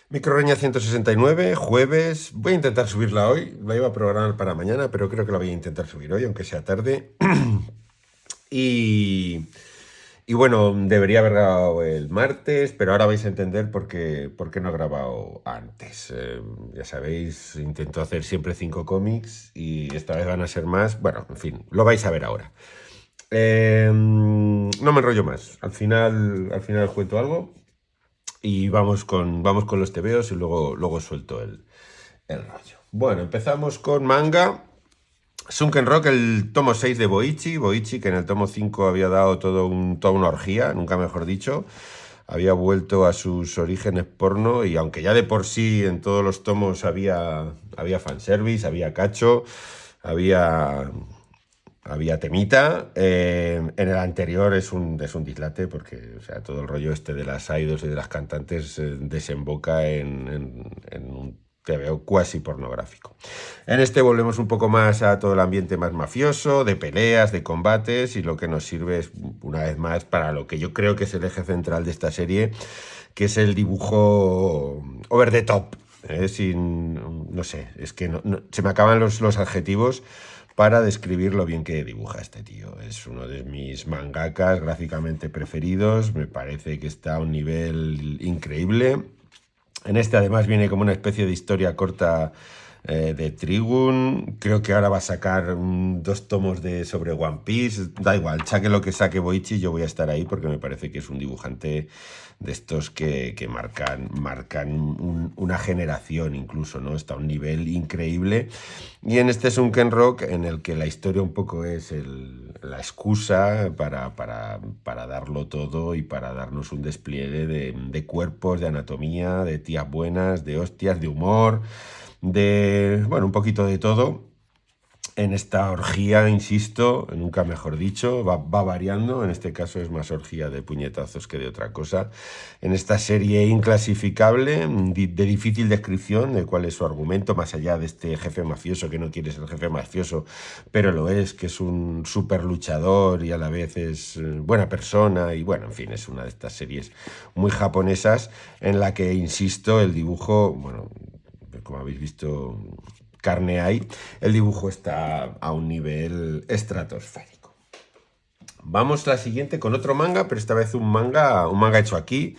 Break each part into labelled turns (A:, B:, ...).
A: Microreña 169, jueves. Voy a intentar subirla hoy. La iba a programar para mañana, pero creo que la voy a intentar subir hoy, aunque sea tarde. Y, y bueno, debería haber grabado el martes, pero ahora vais a entender por qué no he grabado antes. Ya sabéis, intento hacer siempre 5 cómics y esta vez van a ser más. Bueno, en fin, lo vais a ver ahora. No me enrollo más. Al final cuento algo. Y vamos con los tebeos y luego suelto el rollo. Bueno, empezamos con manga. Sunken Rock, el tomo 6 de Boichi. Boichi, que en el tomo 5 había dado toda una orgía, nunca mejor dicho. Había vuelto a sus orígenes porno y aunque ya de por sí en todos los tomos había fanservice, había cacho, había temita. En el anterior es un dislate porque, o sea, todo el rollo este de las idols y de las cantantes desemboca en un TVO cuasi pornográfico. En este volvemos un poco más a todo el ambiente más mafioso, de peleas, de combates, y lo que nos sirve es, una vez más, para lo que yo creo que es el eje central de esta serie, que es el dibujo over the top. No sé, es que se me acaban los adjetivos para describir lo bien que dibuja este tío. Es uno de mis mangakas gráficamente preferidos, me parece que está a un nivel increíble. En este además viene como una especie de historia corta de Trigun. Creo que ahora va a sacar 2 tomos sobre One Piece. Da igual, saque lo que saque Boichi, yo voy a estar ahí porque me parece que es un dibujante de estos que marcan una generación incluso, ¿no? Está a un nivel increíble. Y en este Sunken Rock, en el que la historia un poco es la excusa para darlo todo y para darnos un despliegue de cuerpos, de anatomía, de tías buenas, de hostias, de humor, bueno, un poquito de todo. En esta orgía, insisto, nunca mejor dicho, va variando. En este caso es más orgía de puñetazos que de otra cosa. En esta serie inclasificable, de difícil descripción de cuál es su argumento, más allá de este jefe mafioso que no quiere ser jefe mafioso, pero lo es, que es un súper luchador y a la vez es buena persona. Y bueno, en fin, es una de estas series muy japonesas en la que, insisto, el dibujo, bueno, como habéis visto, carne hay, el dibujo está a un nivel estratosférico. Vamos a la siguiente con otro manga, pero esta vez un manga hecho aquí.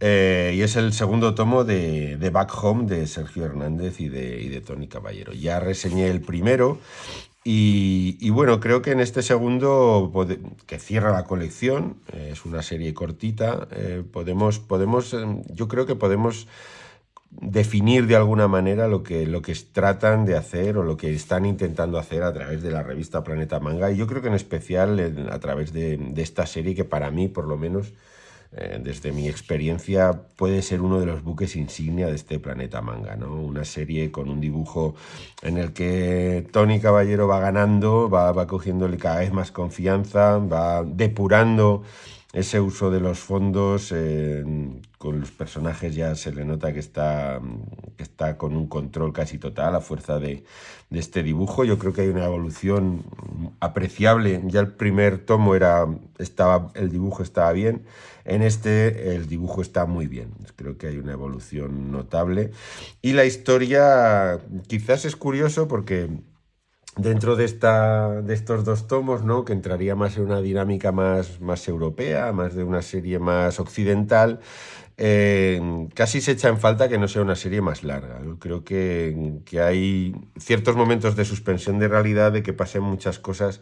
A: Y es el segundo tomo de Back Home de Sergio Hernández y de Tony Caballero. Ya reseñé el primero y bueno, creo que en este segundo, que cierra la colección, es una serie cortita, yo creo que podemos definir de alguna manera lo que tratan de hacer o lo que están intentando hacer a través de la revista Planeta Manga, y yo creo que en especial a través de esta serie, que para mí, por lo menos, desde mi experiencia, puede ser uno de los buques insignia de este Planeta Manga, ¿no? Una serie con un dibujo en el que Tony Caballero va ganando, va cogiéndole cada vez más confianza, va depurando ese uso de los fondos. Con los personajes ya se le nota que está con un control casi total a fuerza de este dibujo. Yo creo que hay una evolución apreciable. Ya el primer tomo el dibujo estaba bien. En este el dibujo está muy bien. Creo que hay una evolución notable. Y la historia quizás es curioso porque dentro de estos 2 tomos, ¿no? Que entraría más en una dinámica más europea, más de una serie más occidental, casi se echa en falta que no sea una serie más larga. Yo creo que hay ciertos momentos de suspensión de realidad, de que pasen muchas cosas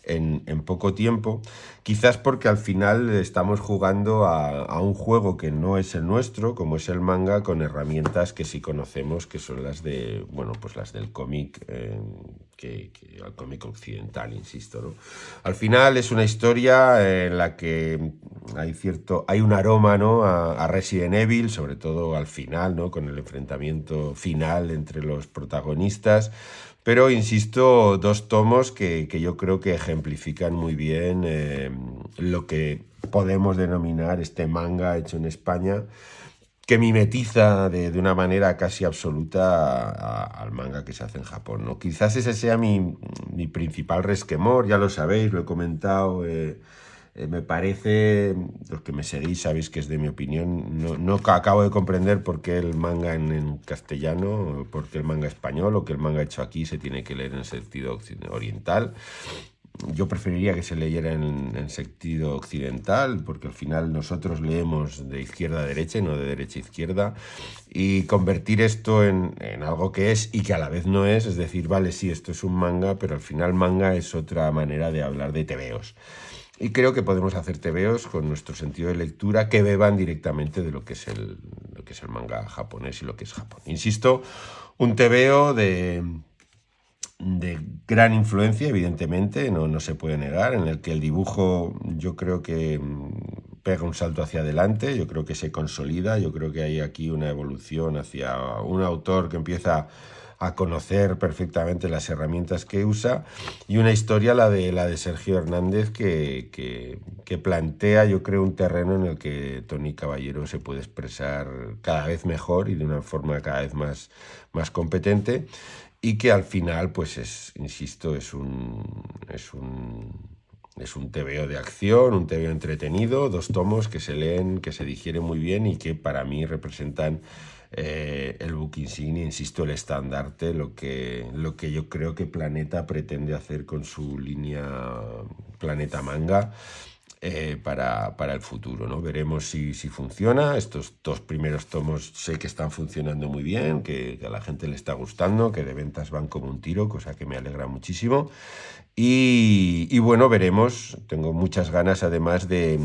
A: en poco tiempo, quizás porque al final estamos jugando a un juego que no es el nuestro, como es el manga, con herramientas que sí conocemos, que son bueno, pues las del cómic, el cómic occidental, insisto, ¿no? Al final es una historia en la que hay un aroma, ¿no? a Resident Evil, sobre todo al final, ¿no? Con el enfrentamiento final entre los protagonistas. Pero, insisto, 2 tomos que yo creo que ejemplifican muy bien lo que podemos denominar este manga hecho en España, que mimetiza de una manera casi absoluta al manga que se hace en Japón, ¿no? Quizás ese sea mi principal resquemor, ya lo sabéis, lo he comentado Me parece, los que me seguís sabéis que es de mi opinión, no acabo de comprender por qué el manga en castellano, por qué el manga español o que el manga hecho aquí se tiene que leer en sentido oriental. Yo preferiría que se leyera en sentido occidental, porque al final nosotros leemos de izquierda a derecha y no de derecha a izquierda. Y convertir esto en algo que es y que a la vez no es decir, vale, sí, esto es un manga, pero al final manga es otra manera de hablar de tebeos. Y creo que podemos hacer tebeos con nuestro sentido de lectura que beban directamente de lo que es el manga japonés y lo que es Japón. Insisto, un tebeo de gran influencia, evidentemente, no se puede negar, en el que el dibujo yo creo que pega un salto hacia adelante, yo creo que se consolida, yo creo que hay aquí una evolución hacia un autor que empieza a conocer perfectamente las herramientas que usa, y una historia, la de Sergio Hernández, que plantea, yo creo, un terreno en el que Tony Caballero se puede expresar cada vez mejor y de una forma cada vez más competente, y que al final, pues insisto, es un tebeo de acción, un tebeo entretenido, 2 tomos que se leen, que se digieren muy bien y que para mí representan el book insignia, insisto, el estandarte, lo que yo creo que Planeta pretende hacer con su línea Planeta Manga. Para el futuro, ¿no? Veremos si funciona. Estos 2 primeros tomos sé que están funcionando muy bien, que a la gente le está gustando, que de ventas van como un tiro, cosa que me alegra muchísimo. Y bueno, veremos. Tengo muchas ganas además de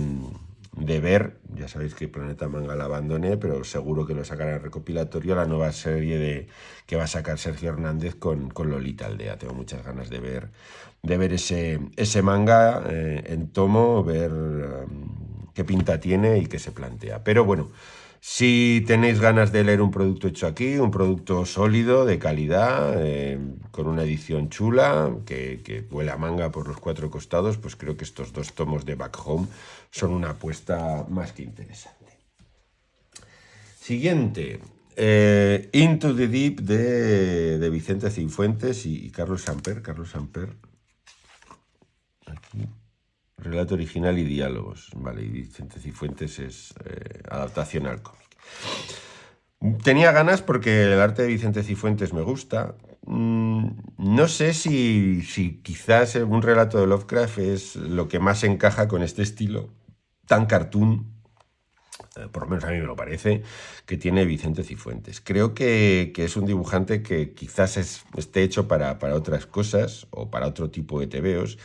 A: ver, ya sabéis que Planeta Manga la abandoné, pero seguro que lo sacará en recopilatorio, la nueva serie que va a sacar Sergio Hernández con Lolita Aldea. Tengo muchas ganas de ver ese manga en tomo, ver qué pinta tiene y qué se plantea. Pero bueno, si tenéis ganas de leer un producto hecho aquí, un producto sólido, de calidad, con una edición chula, que huele a manga por los 4 costados, pues creo que estos 2 tomos de Back Home son una apuesta más que interesante. Siguiente. Into the Deep de Vicente Cifuentes y Carlos Samper. Aquí. Relato original y diálogos. Vale, y Vicente Cifuentes es adaptación al cómic. Tenía ganas porque el arte de Vicente Cifuentes me gusta. No sé si quizás un relato de Lovecraft es lo que más encaja con este estilo tan cartoon, por lo menos a mí me lo parece, que tiene Vicente Cifuentes. Creo que es un dibujante que quizás esté hecho para otras cosas o para otro tipo de tebeos,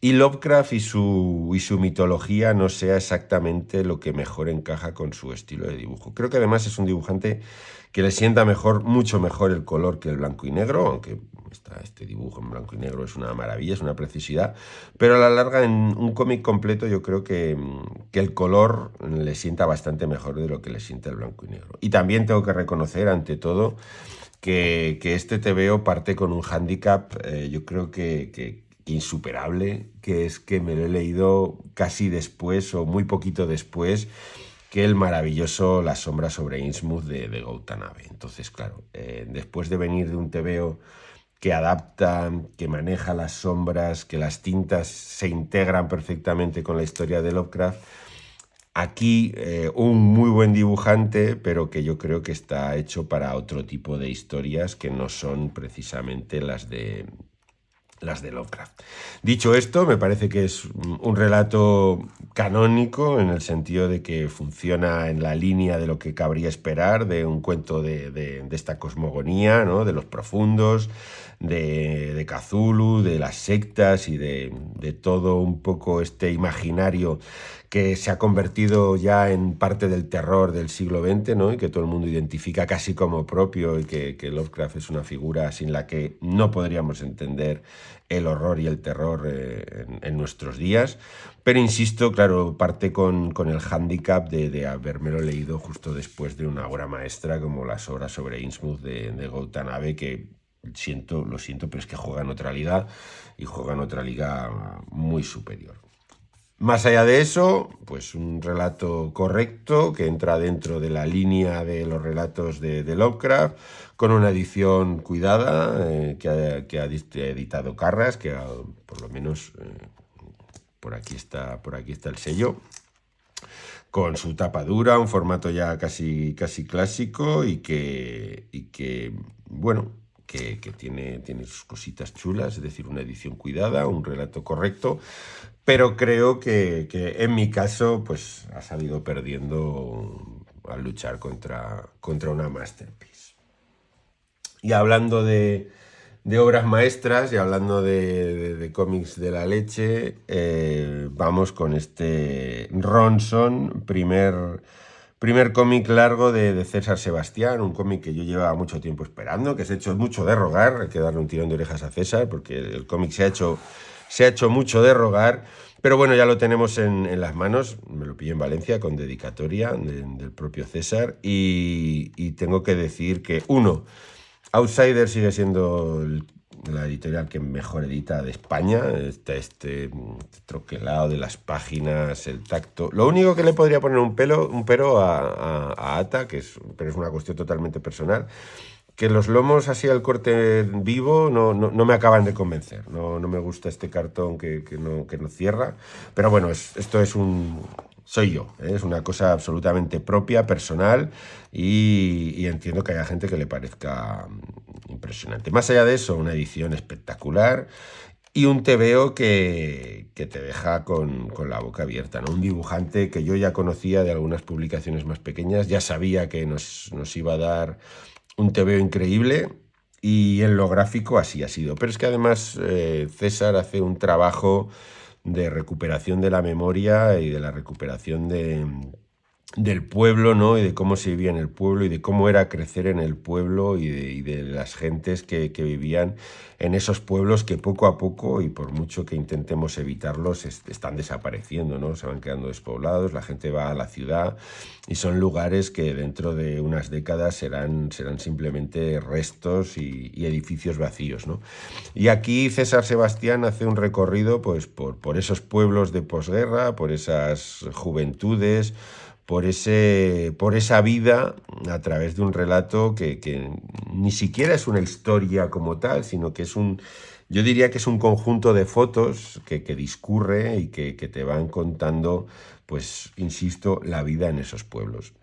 A: y Lovecraft y su mitología no sea exactamente lo que mejor encaja con su estilo de dibujo. Creo que además es un dibujante que le sienta mucho mejor el color que el blanco y negro, aunque este dibujo en blanco y negro es una maravilla, es una preciosidad, pero a la larga en un cómic completo yo creo que el color le sienta bastante mejor de lo que le siente el blanco y negro. Y también tengo que reconocer, ante todo, que este TVO parte con un hándicap, yo creo que insuperable, que es que me lo he leído casi después o muy poquito después que el maravilloso La sombra sobre Innsmouth de Go Tanabe. Entonces, claro, después de venir de un TVO que adapta, que maneja las sombras, que las tintas se integran perfectamente con la historia de Lovecraft, aquí un muy buen dibujante, pero que yo creo que está hecho para otro tipo de historias que no son precisamente las de Lovecraft. Dicho esto, me parece que es un relato canónico en el sentido de que funciona en la línea de lo que cabría esperar de un cuento de esta cosmogonía, ¿no? De los profundos, de Cthulhu, de las sectas y de todo un poco este imaginario que se ha convertido ya en parte del terror del siglo XX, ¿no? Y que todo el mundo identifica casi como propio, y que Lovecraft es una figura sin la que no podríamos entender el horror y el terror en nuestros días. Pero insisto, claro, parte con el hándicap de habérmelo leído justo después de una obra maestra como las obras sobre Innsmouth de Go Tanabe, que lo siento, pero es que juega en otra liga y juega en otra liga muy superior. Más allá de eso, pues un relato correcto que entra dentro de la línea de los relatos de Lovecraft, con una edición cuidada que ha editado Carras, que por lo menos por aquí está el sello, con su tapa dura, un formato ya casi clásico y que bueno, que tiene sus cositas chulas, es decir, una edición cuidada, un relato correcto, pero creo que en mi caso pues ha salido perdiendo al luchar contra una masterpiece. Y hablando de obras maestras y hablando de cómics de la leche, vamos con este Ronson, primer cómic largo de César Sebastián, un cómic que yo llevaba mucho tiempo esperando, que se ha hecho mucho de rogar, hay que darle un tirón de orejas a César, porque el cómic se ha hecho mucho de rogar, pero bueno, ya lo tenemos en las manos, me lo pillé en Valencia con dedicatoria del propio César, y tengo que decir que, Outsider sigue siendo la editorial que mejor edita de España. Este troquelado de las páginas, el tacto. Lo único que le podría poner un pero a Ata, pero es una cuestión totalmente personal, que los lomos así al corte vivo no me acaban de convencer. No me gusta este cartón que no cierra. Pero bueno, esto es soy yo, ¿eh? Es una cosa absolutamente propia, personal, y entiendo que haya gente que le parezca impresionante. Más allá de eso, una edición espectacular y un tebeo que te deja con la boca abierta, ¿no? Un dibujante que yo ya conocía de algunas publicaciones más pequeñas, ya sabía que nos iba a dar un tebeo increíble, y en lo gráfico así ha sido. Pero es que además César hace un trabajo de recuperación de la memoria y de la recuperación del pueblo, ¿no? Y de cómo se vivía en el pueblo y de cómo era crecer en el pueblo y de las gentes que vivían en esos pueblos que poco a poco, y por mucho que intentemos evitarlos, están desapareciendo, ¿no? Se van quedando despoblados, la gente va a la ciudad y son lugares que dentro de unas décadas serán simplemente restos y edificios vacíos, ¿no? Y aquí César Sebastián hace un recorrido pues por esos pueblos de posguerra, por esas juventudes, por esa vida a través de un relato que ni siquiera es una historia como tal, sino que yo diría que es un conjunto de fotos que discurre y que te van contando, pues, insisto, la vida en esos pueblos.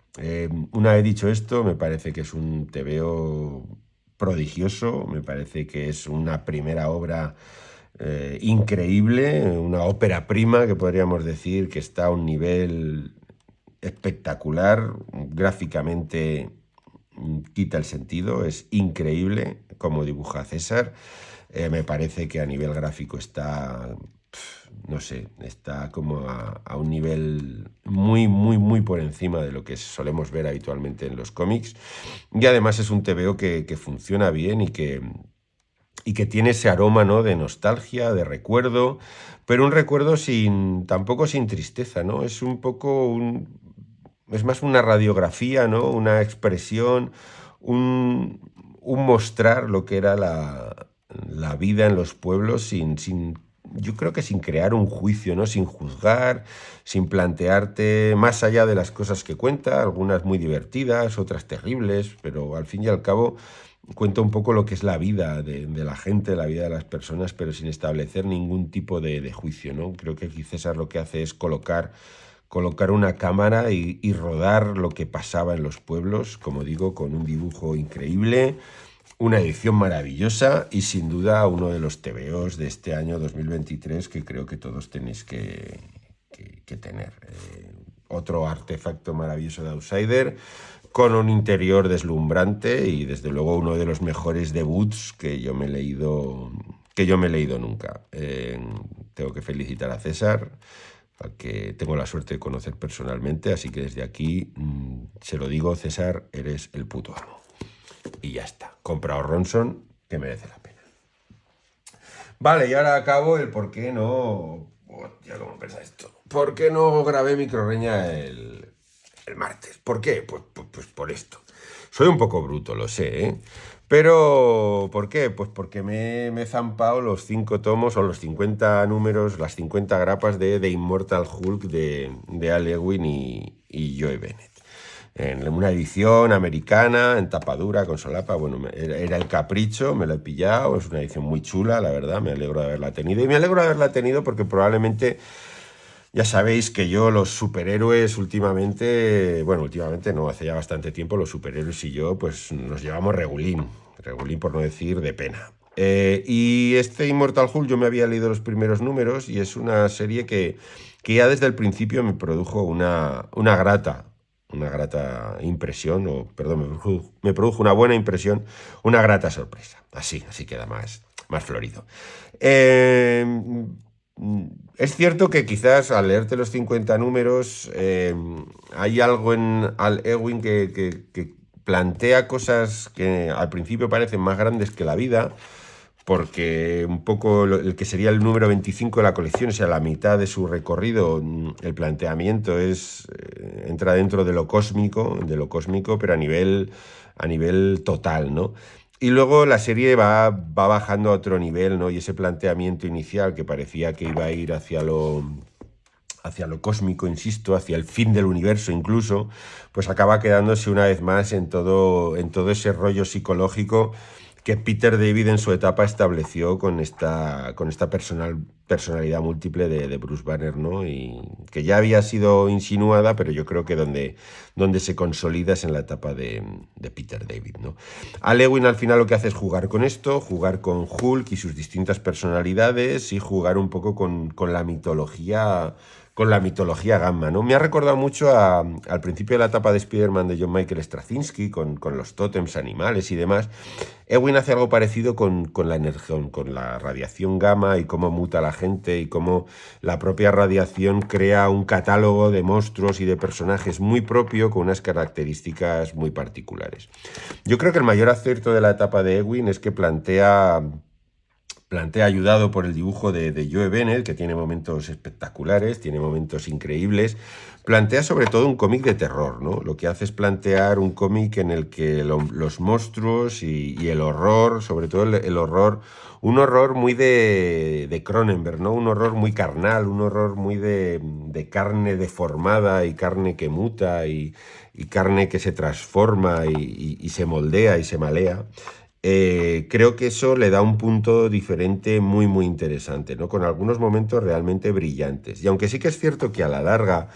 A: Una vez dicho esto, me parece que es un tebeo prodigioso, me parece que es una primera obra increíble, una ópera prima que podríamos decir que está a un nivel espectacular, gráficamente quita el sentido, es increíble cómo dibuja César. Me parece que a nivel gráfico está, no sé, está como a un nivel muy por encima de lo que solemos ver habitualmente en los cómics, y además es un tebeo que funciona bien y que tiene ese aroma, ¿no?, de nostalgia, de recuerdo, pero un recuerdo tampoco sin tristeza, ¿no? Es un poco es más una radiografía, ¿no? Una expresión, un mostrar lo que era la vida en los pueblos yo creo que sin crear un juicio, ¿no? Sin juzgar, sin plantearte más allá de las cosas que cuenta, algunas muy divertidas, otras terribles, pero al fin y al cabo cuenta un poco lo que es la vida de la gente, la vida de las personas, pero sin establecer ningún tipo de juicio, ¿no? Creo que aquí César lo que hace es colocar una cámara y rodar lo que pasaba en los pueblos, como digo, con un dibujo increíble, una edición maravillosa y sin duda uno de los tebeos de este año 2023 que creo que todos tenéis que tener. Otro artefacto maravilloso de Outsider, con un interior deslumbrante y desde luego uno de los mejores debuts que yo me he leído nunca. Tengo que felicitar a César, al que tengo la suerte de conocer personalmente, así que desde aquí se lo digo: César, eres el puto amo. Y ya está, comprado Ronson, que merece la pena. Vale, y ahora acabo el por qué no... Hostia, ¿cómo pesa esto? ¿Por qué no grabé microreña el martes? ¿Por qué? Pues por esto. Soy un poco bruto, lo sé, ¿eh? Pero, ¿por qué? Pues porque me he zampado los 5 tomos o los 50 números, las 50 grapas de The Immortal Hulk de Al Ewing y Joe Bennett. En una edición americana, en tapadura, con solapa. Bueno, era el capricho, me lo he pillado. Es una edición muy chula, la verdad, me alegro de haberla tenido. Y me alegro de haberla tenido porque probablemente Ya sabéis que yo los superhéroes últimamente, bueno, últimamente no, hace ya bastante tiempo, los superhéroes y yo pues nos llevamos regulín, regulín por no decir de pena. Y este Immortal Hulk yo me había leído los primeros números y es una serie que ya desde el principio me produjo una grata impresión, o perdón, me produjo una buena impresión, una grata sorpresa. Así queda más florido. Eh, es cierto que quizás al leerte los 50 números hay algo en Al Ewing que plantea cosas que al principio parecen más grandes que la vida, porque un poco el que sería el número 25 de la colección, o sea, la mitad de su recorrido, el planteamiento entra dentro de lo cósmico, pero a nivel total, ¿no? Y luego la serie va bajando a otro nivel, ¿no? Y ese planteamiento inicial que parecía que iba a ir hacia lo cósmico, insisto, hacia el fin del universo incluso, pues acaba quedándose una vez más en todo ese rollo psicológico que Peter David en su etapa estableció con esta personalidad múltiple de Bruce Banner, ¿no? Y que ya había sido insinuada, pero yo creo que donde se consolida es en la etapa de Peter David, ¿no? Al Ewing al final lo que hace es jugar con esto, jugar con Hulk y sus distintas personalidades y jugar un poco con la mitología gamma, ¿no? Me ha recordado mucho al principio de la etapa de Spider-Man de John Michael Straczynski, con los tótems animales y demás. Ewing hace algo parecido con la energía, con la radiación gamma y cómo muta la gente y cómo la propia radiación crea un catálogo de monstruos y de personajes muy propio con unas características muy particulares. Yo creo que el mayor acierto de la etapa de Ewing es que plantea ayudado por el dibujo de Joe Bennett, que tiene momentos espectaculares, tiene momentos increíbles, plantea sobre todo un cómic de terror, ¿no? Lo que hace es plantear un cómic en el que los monstruos y el horror, sobre todo el horror, un horror muy de Cronenberg, ¿no? Un horror muy carnal, un horror muy de carne deformada y carne que muta y carne que se transforma y se moldea y se malea. Creo que eso le da un punto diferente muy interesante, ¿no? Con algunos momentos realmente brillantes. Y aunque sí que es cierto que a la larga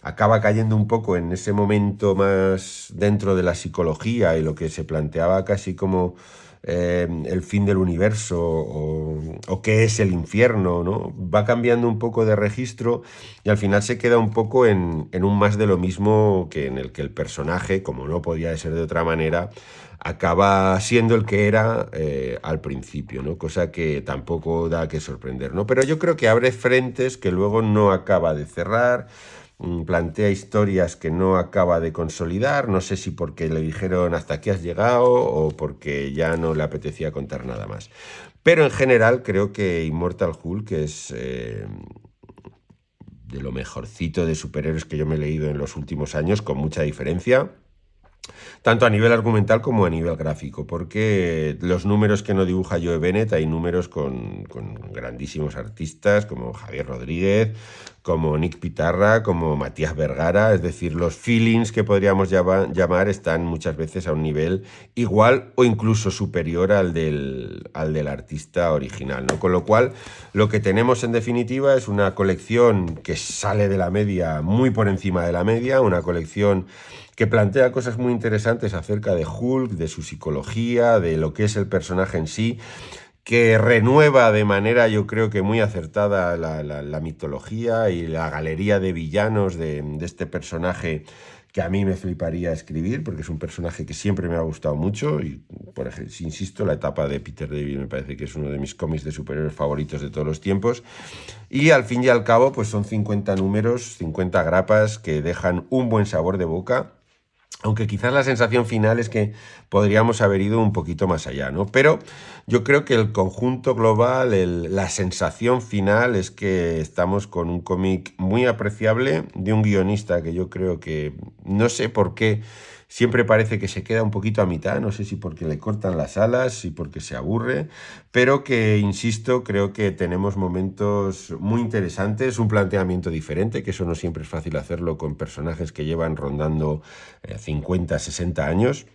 A: acaba cayendo un poco en ese momento más dentro de la psicología y lo que se planteaba casi como el fin del universo o qué es el infierno, ¿no? Va cambiando un poco de registro y al final se queda un poco en un más de lo mismo que en el que el personaje, como no podía ser de otra manera, acaba siendo el que era al principio, ¿no? Cosa que tampoco da que sorprender, ¿no? Pero yo creo que abre frentes que luego no acaba de cerrar, plantea historias que no acaba de consolidar, no sé si porque le dijeron hasta aquí has llegado o porque ya no le apetecía contar nada más. Pero en general creo que Immortal Hulk es de lo mejorcito de superhéroes que yo me he leído en los últimos años, con mucha diferencia, tanto a nivel argumental como a nivel gráfico, porque los números que no dibuja Joe Bennett, hay números con grandísimos artistas como Javier Rodríguez, como Nick Pitarra, como Matías Vergara, es decir, los feelings que podríamos llamar están muchas veces a un nivel igual o incluso superior al del artista original, ¿no? Con lo cual, lo que tenemos en definitiva es una colección que sale de la media, muy por encima de la media, una colección que plantea cosas muy interesantes acerca de Hulk, de su psicología, de lo que es el personaje en sí, que renueva de manera, yo creo que muy acertada, la mitología y la galería de villanos de este personaje que a mí me fliparía escribir, porque es un personaje que siempre me ha gustado mucho y, por ejemplo, insisto, la etapa de Peter David me parece que es uno de mis cómics de superhéroes favoritos de todos los tiempos. Y al fin y al cabo, pues son 50 números, 50 grapas que dejan un buen sabor de boca. Aunque quizás la sensación final es que podríamos haber ido un poquito más allá, ¿no? Pero yo creo que el conjunto global, la sensación final es que estamos con un cómic muy apreciable de un guionista que yo creo que, no sé por qué, siempre parece que se queda un poquito a mitad, no sé si porque le cortan las alas, si porque se aburre, pero que, insisto, creo que tenemos momentos muy interesantes, un planteamiento diferente, que eso no siempre es fácil hacerlo con personajes que llevan rondando 50, 60 años.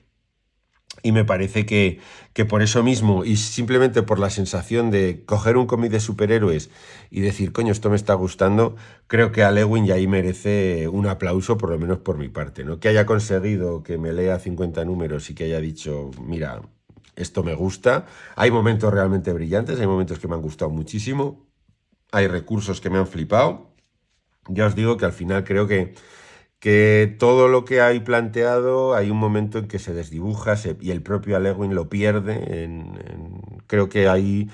A: Y me parece que por eso mismo, y simplemente por la sensación de coger un cómic de superhéroes y decir, coño, esto me está gustando, creo que a Lewin ya ahí merece un aplauso, por lo menos por mi parte, ¿no? Que haya conseguido que me lea 50 números y que haya dicho, mira, esto me gusta. Hay momentos realmente brillantes, hay momentos que me han gustado muchísimo, hay recursos que me han flipado. Ya os digo que al final creo que todo lo que hay planteado, hay un momento en que se desdibuja y el propio Alewin lo pierde. Creo que hay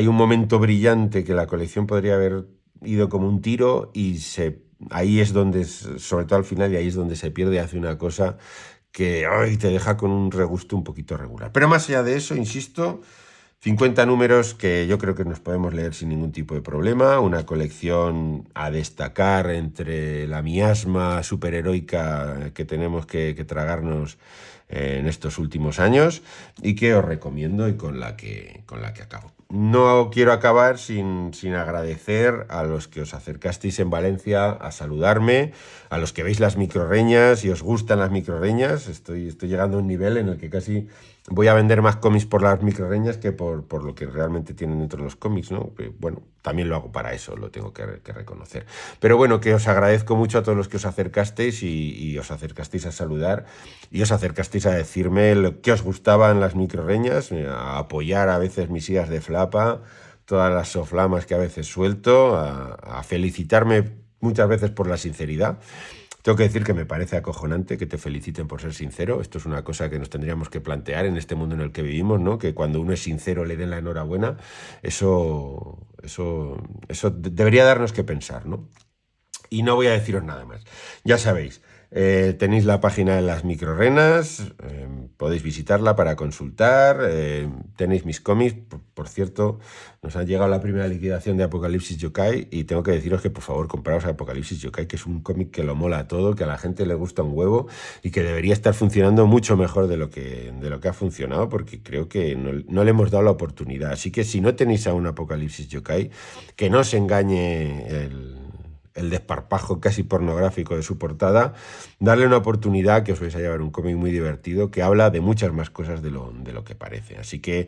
A: un momento brillante que la colección podría haber ido como un tiro y ahí es donde, sobre todo al final, y ahí es donde se pierde y hace una cosa que ay, te deja con un regusto un poquito regular. Pero más allá de eso, insisto, 50 números que yo creo que nos podemos leer sin ningún tipo de problema, una colección a destacar entre la miasma superheroica que tenemos que tragarnos en estos últimos años y que os recomiendo y con la que acabo. No quiero acabar sin agradecer a los que os acercasteis en Valencia a saludarme, a los que veis las microreñas y os gustan las microreñas. Estoy llegando a un nivel en el que casi voy a vender más cómics por las microreñas que por lo que realmente tienen dentro de los cómics, ¿no? Que, bueno, también lo hago para eso, lo tengo que reconocer. Pero bueno, que os agradezco mucho a todos los que os acercasteis y os acercasteis a saludar y os acercasteis a decirme lo que os gustaban las microreñas, a apoyar a veces mis ideas de flapa, todas las soflamas que a veces suelto, a felicitarme muchas veces por la sinceridad. Tengo que decir que me parece acojonante que te feliciten por ser sincero. Esto es una cosa que nos tendríamos que plantear en este mundo en el que vivimos, ¿no? Que cuando uno es sincero le den la enhorabuena. Eso debería darnos que pensar, ¿no? Y no voy a deciros nada más. Ya sabéis, tenéis la página de las microrenas, podéis visitarla para consultar, tenéis mis cómics, por cierto, nos ha llegado la primera liquidación de Apocalipsis Yokai y tengo que deciros que por favor compraos Apocalipsis Yokai, que es un cómic que lo mola todo, que a la gente le gusta un huevo y que debería estar funcionando mucho mejor de lo que ha funcionado, porque creo que no le hemos dado la oportunidad. Así que si no tenéis aún Apocalipsis Yokai, que no os engañe el desparpajo casi pornográfico de su portada, darle una oportunidad, que os vais a llevar un cómic muy divertido que habla de muchas más cosas de lo que parece. Así que,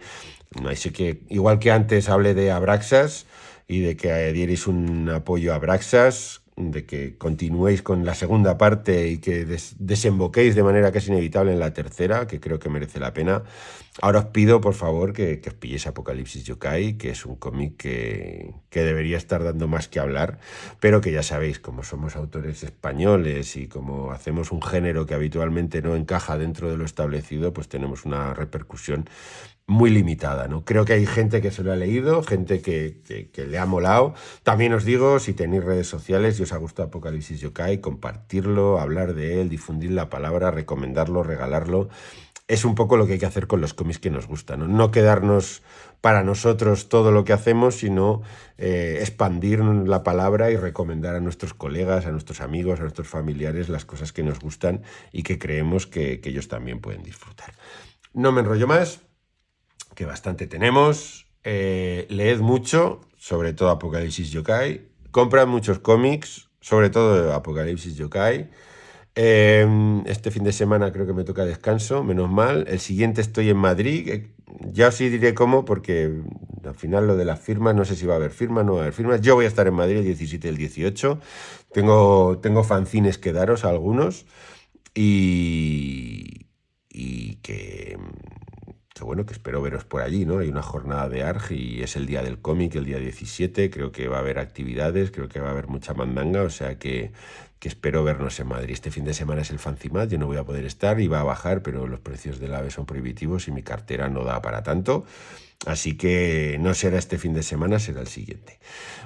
A: igual que antes hablé de Abraxas y de que dierais un apoyo a Abraxas, de que continuéis con la segunda parte y que desemboquéis de manera casi inevitable en la tercera, que creo que merece la pena. Ahora os pido, por favor, que os pilléis Apocalipsis Yokai, que es un cómic que debería estar dando más que hablar, pero que ya sabéis, como somos autores españoles y como hacemos un género que habitualmente no encaja dentro de lo establecido, pues tenemos una repercusión muy limitada, ¿no? Creo que hay gente que se lo ha leído, gente que le ha molado. También os digo, si tenéis redes sociales y os ha gustado Apocalipsis Yokai, compartirlo, hablar de él, difundir la palabra, recomendarlo, regalarlo. Es un poco lo que hay que hacer con los cómics que nos gustan, ¿no? No quedarnos para nosotros todo lo que hacemos, sino expandir la palabra y recomendar a nuestros colegas, a nuestros amigos, a nuestros familiares las cosas que nos gustan y que creemos que ellos también pueden disfrutar. No me enrollo más, que bastante tenemos. Leed mucho, sobre todo Apocalipsis Yokai. Comprad muchos cómics, sobre todo Apocalipsis Yokai. Este fin de semana creo que me toca descanso, menos mal. El siguiente estoy en Madrid. Ya os diré cómo, porque al final lo de las firmas, no sé si va a haber firmas, no va a haber firmas. Yo voy a estar en Madrid el 17 y el 18. Tengo fanzines que daros a algunos y que bueno, que espero veros por allí, ¿no? Hay una jornada de ARG y es el día del cómic, el día 17, creo que va a haber actividades, creo que va a haber mucha mandanga, o sea que espero vernos en Madrid. Este fin de semana es el Fancimat, yo no voy a poder estar y va a bajar, pero los precios del AVE son prohibitivos y mi cartera no da para tanto, así que no será este fin de semana, será el siguiente.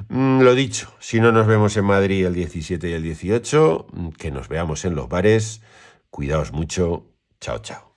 A: Lo dicho, si no nos vemos en Madrid el 17 y el 18, que nos veamos en los bares, cuidaos mucho, chao, chao.